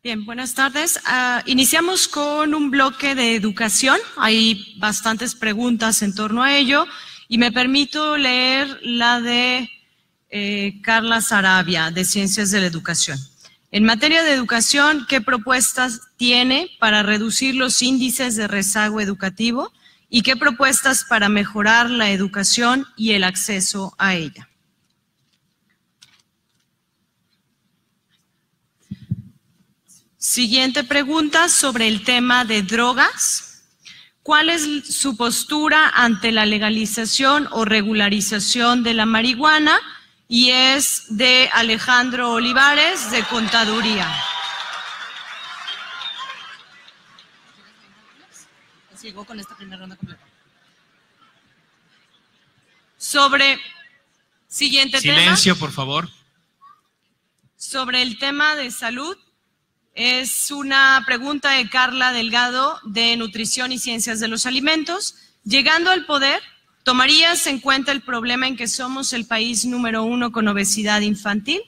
Bien, buenas tardes. Iniciamos con un bloque de educación. Hay bastantes preguntas en torno a ello y me permito leer la de Carla Sarabia, de Ciencias de la Educación. En materia de educación, ¿qué propuestas tiene para reducir los índices de rezago educativo y qué propuestas para mejorar la educación y el acceso a ella? Siguiente pregunta sobre el tema de drogas. ¿Cuál es su postura ante la legalización o regularización de la marihuana? Y es de Alejandro Olivares, de Contaduría. Sigo con esta primera ronda completa. Sobre siguiente tema. Silencio, por favor. Sobre el tema de salud. Es una pregunta de Carla Delgado, de Nutrición y Ciencias de los Alimentos. Llegando al poder, ¿tomarías en cuenta el problema en que somos el país número 1 con obesidad infantil?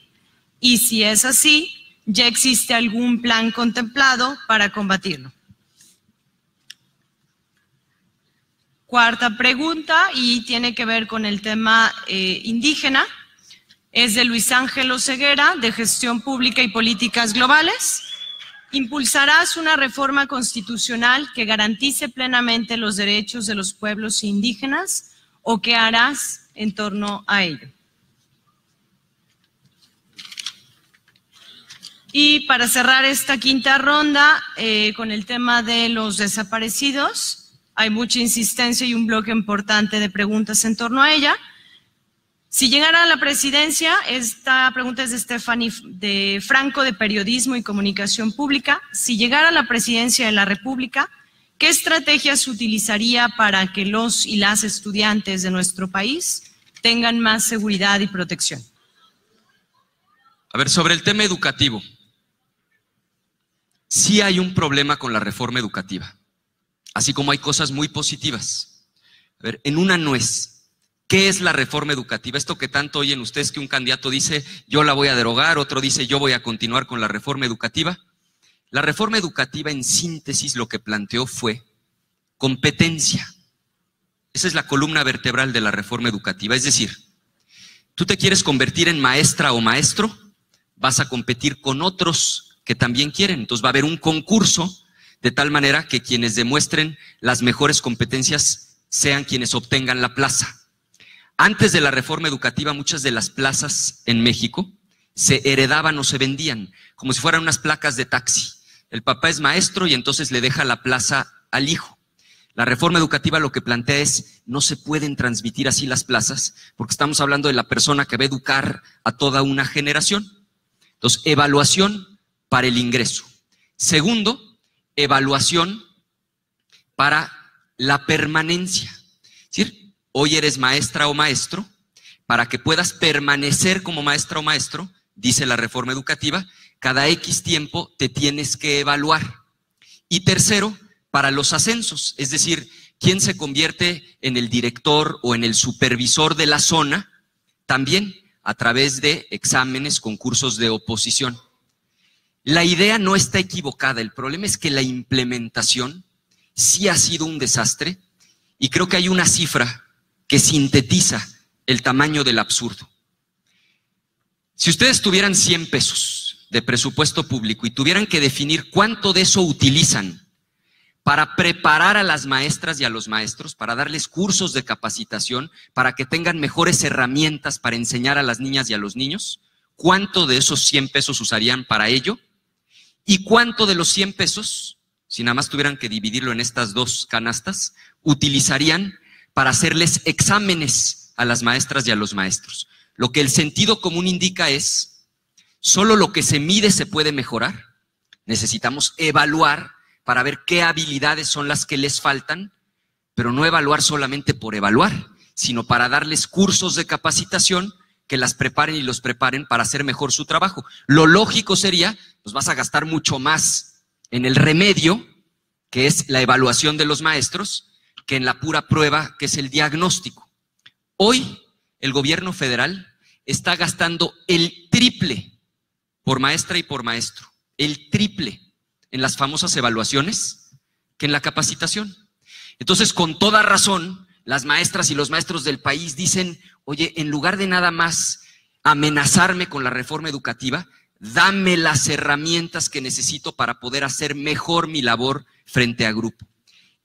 Y si es así, ¿ya existe algún plan contemplado para combatirlo? Cuarta pregunta, y tiene que ver con el tema indígena. Es de Luis Ángel Oseguera, de Gestión Pública y Políticas Globales. ¿Impulsarás una reforma constitucional que garantice plenamente los derechos de los pueblos indígenas o qué harás en torno a ello? Y para cerrar esta quinta ronda con el tema de los desaparecidos, hay mucha insistencia y un bloque importante de preguntas en torno a ella. Si llegara a la presidencia, esta pregunta es de Stephanie de Franco, de Periodismo y Comunicación Pública. Si llegara a la presidencia de la República, ¿qué estrategias utilizaría para que los y las estudiantes de nuestro país tengan más seguridad y protección? A ver, sobre el tema educativo, sí hay un problema con la reforma educativa, así como hay cosas muy positivas. A ver, en una no es. ¿Qué es la reforma educativa? Esto que tanto oyen ustedes, que un candidato dice yo la voy a derogar, otro dice yo voy a continuar con la reforma educativa. La reforma educativa, en síntesis, lo que planteó fue competencia. Esa es la columna vertebral de la reforma educativa. Es decir, tú te quieres convertir en maestra o maestro, vas a competir con otros que también quieren. Entonces va a haber un concurso de tal manera que quienes demuestren las mejores competencias sean quienes obtengan la plaza. Antes de la reforma educativa, muchas de las plazas en México se heredaban o se vendían, como si fueran unas placas de taxi. El papá es maestro y entonces le deja la plaza al hijo. La reforma educativa lo que plantea es, no se pueden transmitir así las plazas, porque estamos hablando de la persona que va a educar a toda una generación. Entonces, evaluación para el ingreso. Segundo, evaluación para la permanencia. Es decir, hoy eres maestra o maestro, para que puedas permanecer como maestra o maestro, dice la reforma educativa, cada X tiempo te tienes que evaluar. Y tercero, para los ascensos, es decir, quien se convierte en el director o en el supervisor de la zona, también a través de exámenes, concursos de oposición. La idea no está equivocada, el problema es que la implementación sí ha sido un desastre y creo que hay una cifra que sintetiza el tamaño del absurdo. Si ustedes tuvieran 100 pesos de presupuesto público y tuvieran que definir cuánto de eso utilizan para preparar a las maestras y a los maestros, para darles cursos de capacitación, para que tengan mejores herramientas para enseñar a las niñas y a los niños, ¿cuánto de esos 100 pesos usarían para ello? ¿Y cuánto de los 100 pesos, si nada más tuvieran que dividirlo en estas dos canastas, utilizarían para hacerles exámenes a las maestras y a los maestros? Lo que el sentido común indica es, solo lo que se mide se puede mejorar. Necesitamos evaluar para ver qué habilidades son las que les faltan, pero no evaluar solamente por evaluar, sino para darles cursos de capacitación que las preparen y los preparen para hacer mejor su trabajo. Lo lógico sería, pues vas a gastar mucho más en el remedio, que es la evaluación de los maestros, que en la pura prueba, que es el diagnóstico. Hoy, el gobierno federal está gastando el triple por maestra y por maestro, el triple. en las famosas evaluaciones que en la capacitación. Entonces, con toda razón, las maestras y los maestros del país dicen, oye, en lugar de nada más amenazarme con la reforma educativa, dame las herramientas que necesito para poder hacer mejor mi labor frente a grupo.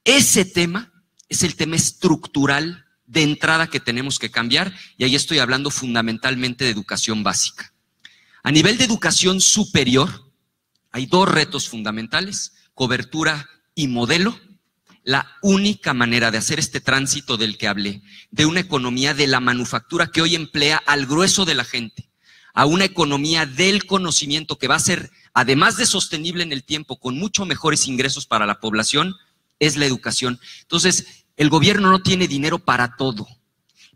Ese tema es el tema estructural de entrada que tenemos que cambiar, y ahí estoy hablando fundamentalmente de educación básica. A nivel de educación superior, hay dos retos fundamentales: cobertura y modelo. La única manera de hacer este tránsito del que hablé, de una economía de la manufactura que hoy emplea al grueso de la gente, a una economía del conocimiento que va a ser, además de sostenible en el tiempo, con mucho mejores ingresos para la población, es la educación. Entonces, el gobierno no tiene dinero para todo,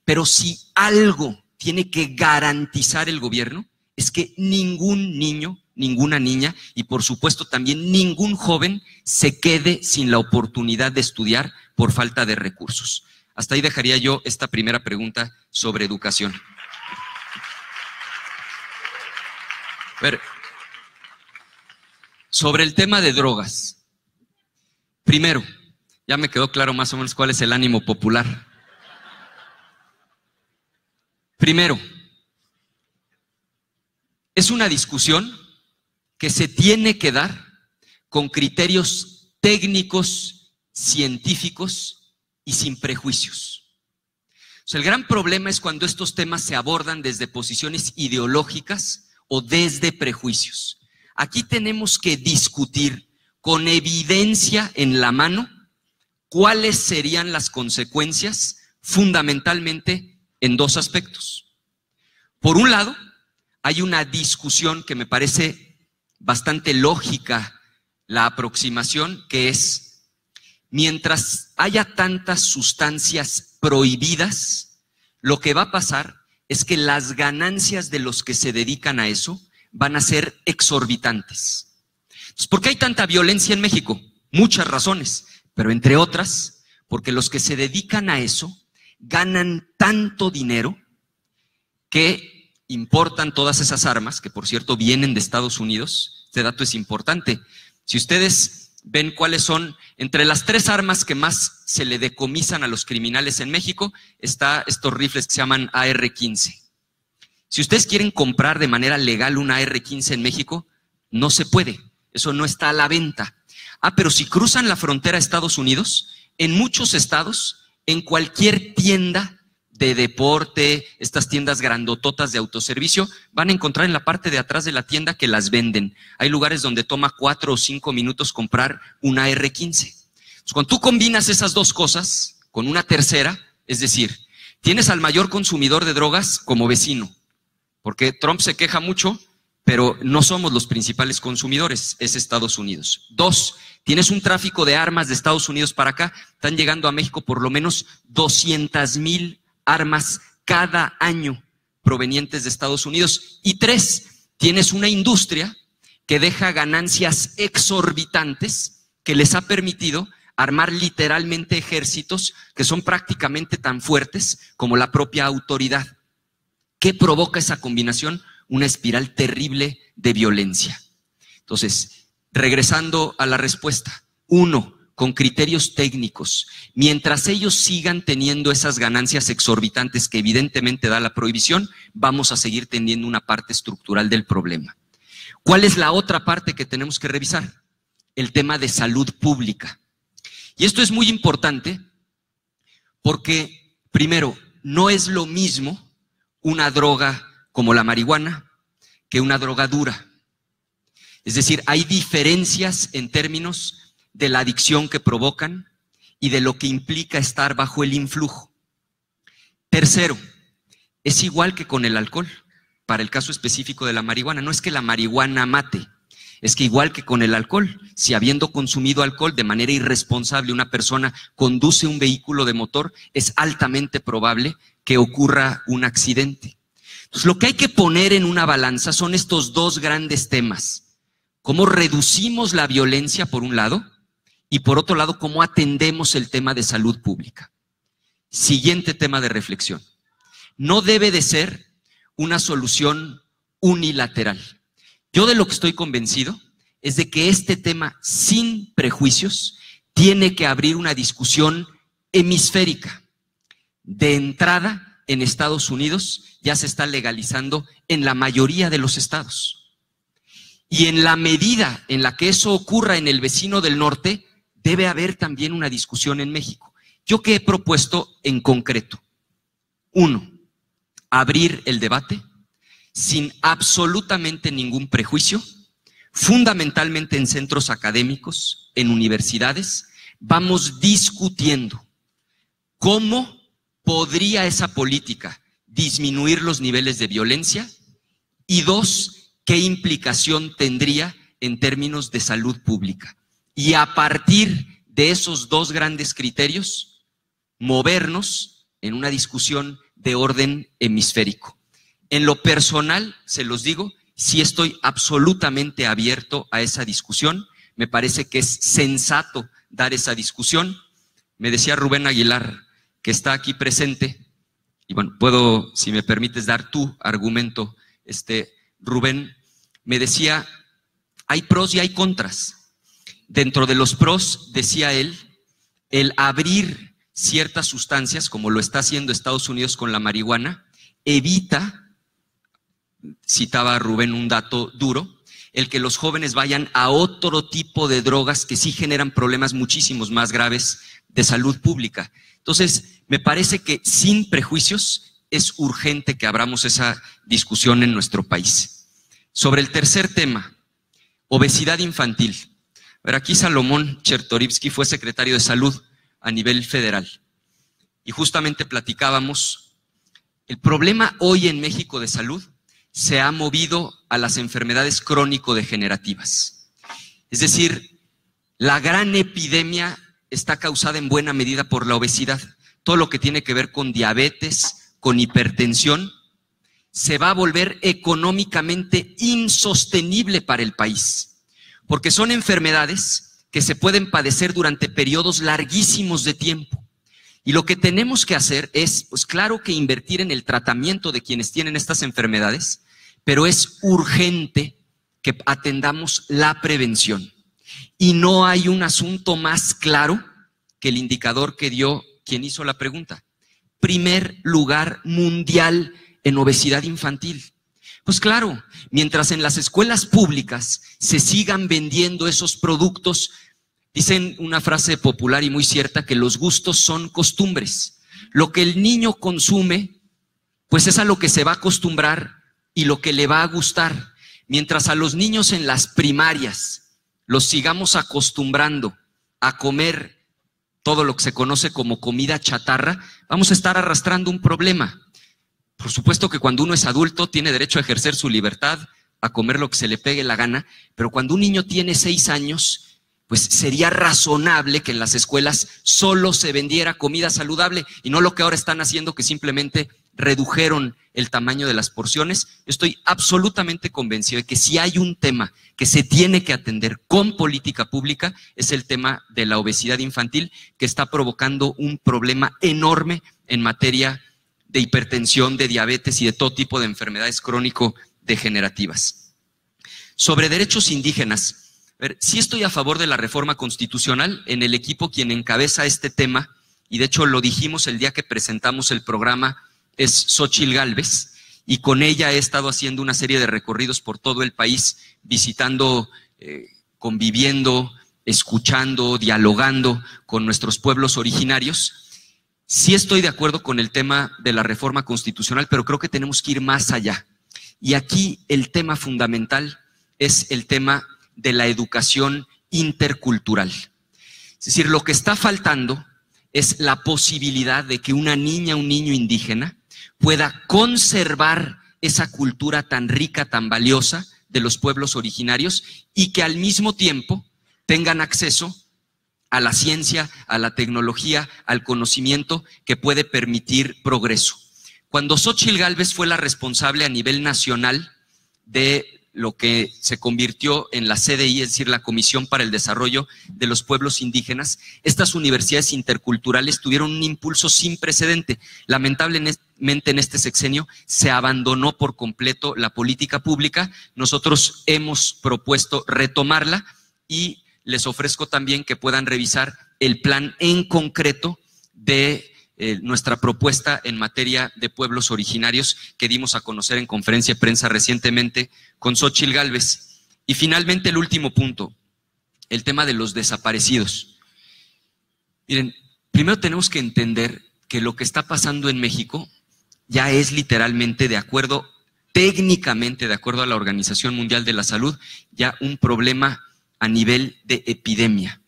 pero si algo tiene que garantizar el gobierno, es que ningún niño, ninguna niña y por supuesto también ningún joven se quede sin la oportunidad de estudiar por falta de recursos. Hasta ahí dejaría yo esta primera pregunta sobre educación. A ver, sobre el tema de drogas. Primero, ya me quedó claro más o menos cuál es el ánimo popular. Primero, es una discusión que se tiene que dar con criterios técnicos, científicos y sin prejuicios. O sea, el gran problema es cuando estos temas se abordan desde posiciones ideológicas o desde prejuicios. Aquí tenemos que discutir con evidencia en la mano cuáles serían las consecuencias, fundamentalmente en dos aspectos. Por un lado, hay una discusión que me parece bastante lógica, la aproximación, que es, mientras haya tantas sustancias prohibidas, lo que va a pasar es que las ganancias de los que se dedican a eso van a ser exorbitantes. Entonces, ¿por qué hay tanta violencia en México? Muchas razones, pero entre otras, porque los que se dedican a eso ganan tanto dinero que importan todas esas armas, que por cierto vienen de Estados Unidos. Este dato es importante. Si ustedes ven cuáles son, entre las 3 armas que más se le decomisan a los criminales en México, está estos rifles que se llaman AR-15. Si ustedes quieren comprar de manera legal una AR-15 en México, no se puede. Eso no está a la venta. Pero si cruzan la frontera a Estados Unidos, en muchos estados, en cualquier tienda de deporte, estas tiendas grandototas de autoservicio, van a encontrar en la parte de atrás de la tienda que las venden. Hay lugares donde toma 4 o 5 minutos comprar una AR-15. Entonces, cuando tú combinas esas dos cosas con una tercera, es decir, tienes al mayor consumidor de drogas como vecino, porque Trump se queja mucho, pero no somos los principales consumidores, es Estados Unidos. 2, tienes un tráfico de armas de Estados Unidos para acá, están llegando a México por lo menos 200,000 armas cada año provenientes de Estados Unidos. Y 3, tienes una industria que deja ganancias exorbitantes que les ha permitido armar literalmente ejércitos que son prácticamente tan fuertes como la propia autoridad. ¿Qué provoca esa combinación? Una espiral terrible de violencia. Entonces, regresando a la respuesta, 1, con criterios técnicos, mientras ellos sigan teniendo esas ganancias exorbitantes que evidentemente da la prohibición, vamos a seguir teniendo una parte estructural del problema. ¿Cuál es la otra parte que tenemos que revisar? El tema de salud pública. Y esto es muy importante porque, primero, no es lo mismo una droga como la marihuana que una droga dura. Es decir, hay diferencias en términos de la adicción que provocan y de lo que implica estar bajo el influjo. Tercero, es igual que con el alcohol, para el caso específico de la marihuana. No es que la marihuana mate, es que igual que con el alcohol, si habiendo consumido alcohol de manera irresponsable una persona conduce un vehículo de motor, es altamente probable que ocurra un accidente. Entonces, lo que hay que poner en una balanza son estos dos grandes temas. ¿Cómo reducimos la violencia por un lado? Y por otro lado, ¿cómo atendemos el tema de salud pública? Siguiente tema de reflexión. No debe de ser una solución unilateral. Yo de lo que estoy convencido es de que este tema, sin prejuicios, tiene que abrir una discusión hemisférica. De entrada, en Estados Unidos ya se está legalizando en la mayoría de los estados. Y en la medida en la que eso ocurra en el vecino del norte, debe haber también una discusión en México. ¿Yo qué he propuesto en concreto? 1, abrir el debate sin absolutamente ningún prejuicio, fundamentalmente en centros académicos, en universidades. Vamos discutiendo cómo podría esa política disminuir los niveles de violencia y 2, qué implicación tendría en términos de salud pública. Y a partir de esos 2 grandes criterios, movernos en una discusión de orden hemisférico. En lo personal, se los digo, sí estoy absolutamente abierto a esa discusión. Me parece que es sensato dar esa discusión. Me decía Rubén Aguilar, que está aquí presente, y bueno, puedo, si me permites, dar tu argumento, Rubén, me decía, hay pros y hay contras. Dentro de los pros, decía él, el abrir ciertas sustancias, como lo está haciendo Estados Unidos con la marihuana, evita, citaba a Rubén un dato duro, el que los jóvenes vayan a otro tipo de drogas que sí generan problemas muchísimos más graves de salud pública. Entonces, me parece que sin prejuicios es urgente que abramos esa discusión en nuestro país. Sobre el tercer tema, obesidad infantil. A ver, aquí Salomón Chertorivsky fue secretario de Salud a nivel federal y justamente platicábamos, el problema hoy en México de salud se ha movido a las enfermedades crónico-degenerativas. Es decir, la gran epidemia está causada en buena medida por la obesidad. Todo lo que tiene que ver con diabetes, con hipertensión, se va a volver económicamente insostenible para el país, porque son enfermedades que se pueden padecer durante periodos larguísimos de tiempo. Y lo que tenemos que hacer es, pues claro que invertir en el tratamiento de quienes tienen estas enfermedades, pero es urgente que atendamos la prevención. Y no hay un asunto más claro que el indicador que dio quien hizo la pregunta. Primer lugar mundial en obesidad infantil. Pues claro, mientras en las escuelas públicas se sigan vendiendo esos productos, dicen una frase popular y muy cierta, que los gustos son costumbres. Lo que el niño consume, pues es a lo que se va a acostumbrar y lo que le va a gustar. Mientras a los niños en las primarias los sigamos acostumbrando a comer todo lo que se conoce como comida chatarra, vamos a estar arrastrando un problema. Por supuesto que cuando uno es adulto tiene derecho a ejercer su libertad, a comer lo que se le pegue la gana, pero cuando un niño tiene 6 años, pues sería razonable que en las escuelas solo se vendiera comida saludable y no lo que ahora están haciendo, que simplemente redujeron el tamaño de las porciones. Yo estoy absolutamente convencido de que si hay un tema que se tiene que atender con política pública, es el tema de la obesidad infantil, que está provocando un problema enorme en materia de hipertensión, de diabetes y de todo tipo de enfermedades crónico-degenerativas. Sobre derechos indígenas, sí estoy a favor de la reforma constitucional. En el equipo quien encabeza este tema, y de hecho lo dijimos el día que presentamos el programa, es Xóchitl Gálvez, y con ella he estado haciendo una serie de recorridos por todo el país, visitando, conviviendo, escuchando, dialogando con nuestros pueblos originarios. Sí estoy de acuerdo con el tema de la reforma constitucional, pero creo que tenemos que ir más allá. Y aquí el tema fundamental es el tema de la educación intercultural. Es decir, lo que está faltando es la posibilidad de que una niña, un niño indígena pueda conservar esa cultura tan rica, tan valiosa de los pueblos originarios y que al mismo tiempo tengan acceso a la ciencia, a la tecnología, al conocimiento que puede permitir progreso. Cuando Xóchitl Gálvez fue la responsable a nivel nacional de lo que se convirtió en la CDI, es decir, la Comisión para el Desarrollo de los Pueblos Indígenas, estas universidades interculturales tuvieron un impulso sin precedente. Lamentablemente en este sexenio se abandonó por completo la política pública. Nosotros hemos propuesto retomarla y les ofrezco también que puedan revisar el plan en concreto de nuestra propuesta en materia de pueblos originarios que dimos a conocer en conferencia de prensa recientemente con Xóchitl Gálvez. Y finalmente el último punto, el tema de los desaparecidos. Miren, primero tenemos que entender que lo que está pasando en México ya es literalmente técnicamente de acuerdo a la Organización Mundial de la Salud, ya un problema a nivel de epidemia.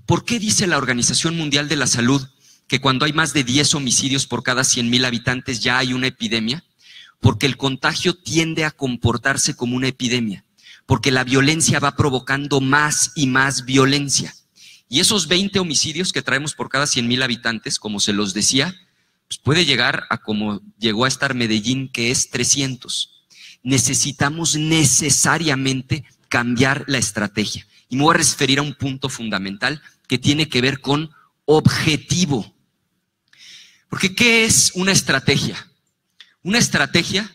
¿Por qué dice la Organización Mundial de la Salud que cuando hay más de 10 homicidios por cada 100,000 habitantes ya hay una epidemia? Porque el contagio tiende a comportarse como una epidemia, porque la violencia va provocando más y más violencia. Y esos 20 homicidios que traemos por cada 100,000 habitantes, como se los decía, pues puede llegar a como llegó a estar Medellín, que es 300. Necesitamos necesariamente cambiar la estrategia. Y me voy a referir a un punto fundamental que tiene que ver con objetivo. Porque ¿qué es una estrategia? Una estrategia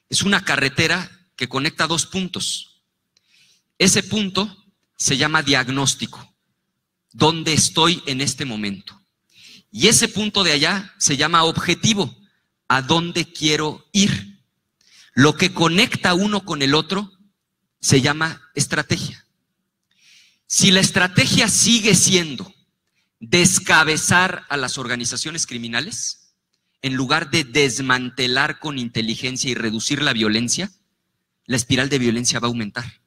es una carretera que conecta dos puntos. Ese punto se llama diagnóstico. ¿Dónde estoy en este momento? Y ese punto de allá se llama objetivo. ¿A dónde quiero ir? Lo que conecta uno con el otro se llama estrategia. Si la estrategia sigue siendo descabezar a las organizaciones criminales, en lugar de desmantelar con inteligencia y reducir la violencia, la espiral de violencia va a aumentar.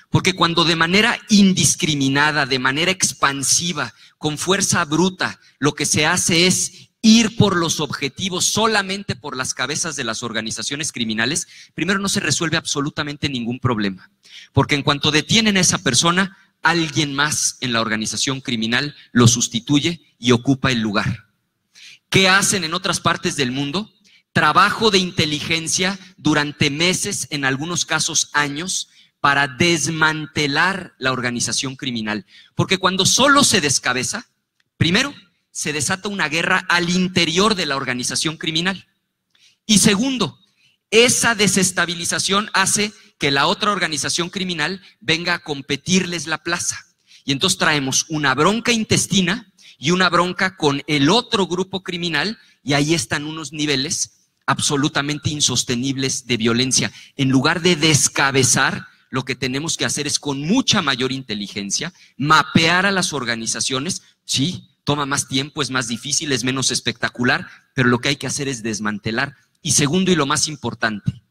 Porque cuando de manera indiscriminada, de manera expansiva, con fuerza bruta, lo que se hace es ir por los objetivos solamente por las cabezas de las organizaciones criminales, primero no se resuelve absolutamente ningún problema. Porque en cuanto detienen a esa persona, alguien más en la organización criminal lo sustituye y ocupa el lugar. ¿Qué hacen en otras partes del mundo? Trabajo de inteligencia durante meses, en algunos casos años, para desmantelar la organización criminal. Porque cuando solo se descabeza, primero, se desata una guerra al interior de la organización criminal. Y segundo, esa desestabilización hace que la otra organización criminal venga a competirles la plaza. Y entonces traemos una bronca intestina y una bronca con el otro grupo criminal, y ahí están unos niveles absolutamente insostenibles de violencia. En lugar de descabezar, lo que tenemos que hacer es, con mucha mayor inteligencia, mapear a las organizaciones. Sí, toma más tiempo, es más difícil, es menos espectacular, pero lo que hay que hacer es desmantelar. Y segundo, y lo más importante,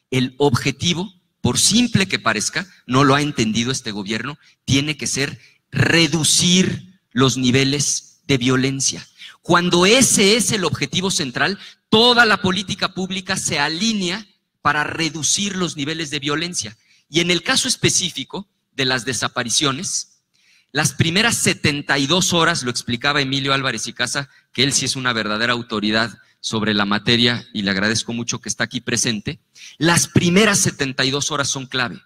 el objetivo, por simple que parezca, no lo ha entendido este gobierno, tiene que ser reducir los niveles de violencia. Cuando ese es el objetivo central, toda la política pública se alinea para reducir los niveles de violencia. Y en el caso específico de las desapariciones, las primeras 72 horas, lo explicaba Emilio Álvarez y Casa, que él sí es una verdadera autoridad sobre la materia y le agradezco mucho que está aquí presente, las primeras 72 horas son clave.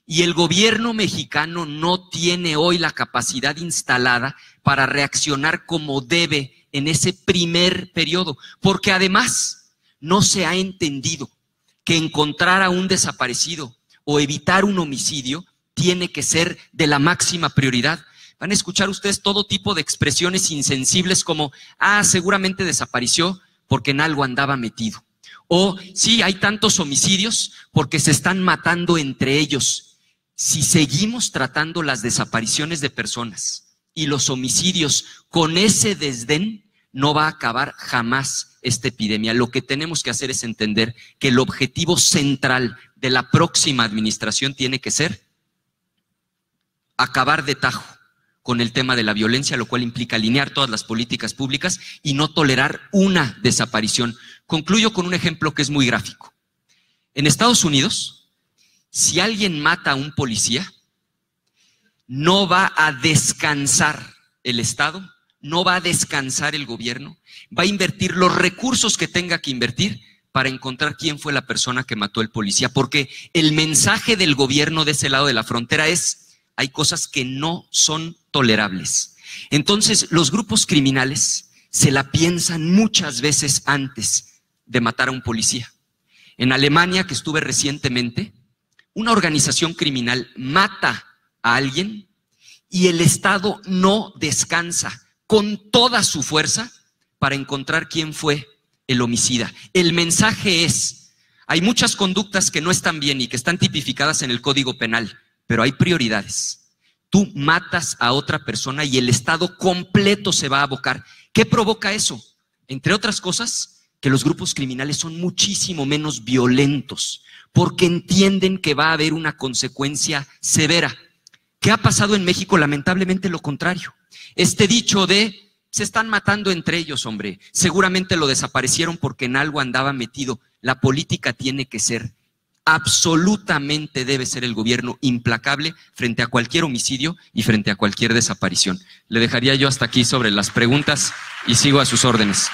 Y el gobierno mexicano no tiene hoy la capacidad instalada para reaccionar como debe en ese primer periodo, porque además no se ha entendido que encontrar a un desaparecido o evitar un homicidio tiene que ser de la máxima prioridad. Van a escuchar ustedes todo tipo de expresiones insensibles como, seguramente desapareció porque en algo andaba metido. O, sí, hay tantos homicidios porque se están matando entre ellos. Si seguimos tratando las desapariciones de personas y los homicidios con ese desdén, no va a acabar jamás esta epidemia. Lo que tenemos que hacer es entender que el objetivo central de la próxima administración tiene que ser acabar de tajo con el tema de la violencia, lo cual implica alinear todas las políticas públicas y no tolerar una desaparición. Concluyo con un ejemplo que es muy gráfico. En Estados Unidos, si alguien mata a un policía, no va a descansar el Estado, no va a descansar el gobierno, va a invertir los recursos que tenga que invertir para encontrar quién fue la persona que mató al policía, porque el mensaje del gobierno de ese lado de la frontera es: hay cosas que no son tolerables. Entonces, los grupos criminales se la piensan muchas veces antes de matar a un policía. En Alemania, que estuve recientemente, una organización criminal mata a alguien y el Estado no descansa con toda su fuerza para encontrar quién fue el homicida. El mensaje es, hay muchas conductas que no están bien y que están tipificadas en el Código Penal, pero hay prioridades. Tú matas a otra persona y el Estado completo se va a abocar. ¿Qué provoca eso? Entre otras cosas, que los grupos criminales son muchísimo menos violentos, porque entienden que va a haber una consecuencia severa. ¿Qué ha pasado en México? Lamentablemente lo contrario. Este dicho de se están matando entre ellos, hombre, seguramente lo desaparecieron porque en algo andaba metido. La política tiene que ser, absolutamente debe ser el gobierno implacable frente a cualquier homicidio y frente a cualquier desaparición. Le dejaría yo hasta aquí sobre las preguntas y sigo a sus órdenes.